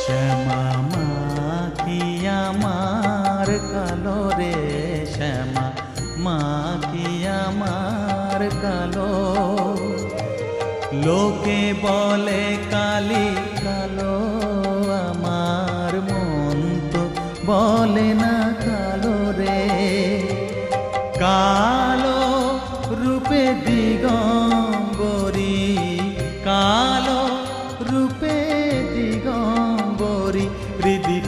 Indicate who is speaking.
Speaker 1: শ্যামা মা কি আমার কালো রে, শ্যামা মা কি আমার কালো। লোকে বলে কালি কালো, আমার মন তো বলে না কালো রে। কালো রূপে দিগম্বরী, কালো রূপে দিগম্বরী, হৃদি